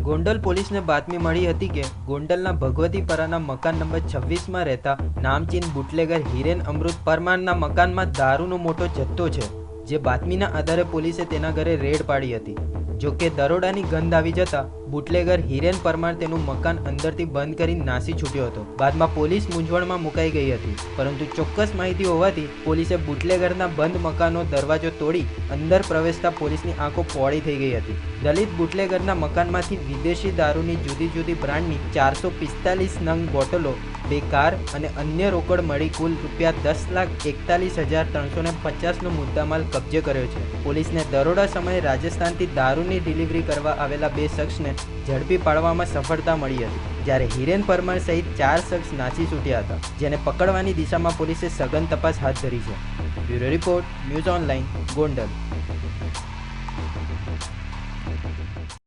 ગોંડલ પોલીસને બાતમી મળી હતી કે ગોંડલના ભગવતીપરાના મકાન નંબર 26માં રહેતા નામચીન બુટલેગર હિરેન અમૃત પરમારના મકાનમાં દારૂનો મોટો જથ્થો છે, જે બાતમીના આધારે પોલીસે તેના ઘરે રેડ પાડી હતી. જોકે દરોડાની ગંધ આવી જતા બુટલેગર હિરેન પરમાર તેનું મકાન અંદરથી બંધ કરી નાસી છૂટ્યો હતો. બાદમાં પોલીસ મૂંઝવણમાં મુકાઈ ગઈ હતી, પરંતુ ચોક્કસ માહિતી હોવાથી પોલીસે બુટલેગરના બંધ મકાનનો દરવાજો તોડી અંદર પ્રવેશતા પોલીસની આંખો પહોળી થઈ ગઈ હતી. દલિત બુટલેગરના મકાનમાંથી વિદેશી દારૂની જુદી જુદી બ્રાન્ડની 445 નંગ બોટલો, 2 કાર અને અન્ય રોકડ મળી કુલ ₹10,41,350નો મુદ્દામાલ કબજે કર્યો છે. પોલીસને દરોડા સમયે રાજસ્થાનથી દારૂની ડિલિવરી કરવા આવેલા 2 શખ્સને ઝડપી પાડવામાં સફળતા મળી હતી, જ્યારે હિરેન પરમાર સહિત 4 શખ્સ નાસી છૂટ્યા હતા, જેને પકડવાની દિશામાં પોલીસે સઘન તપાસ હાથ ધરી છે. Bureau report, news online, Gondal.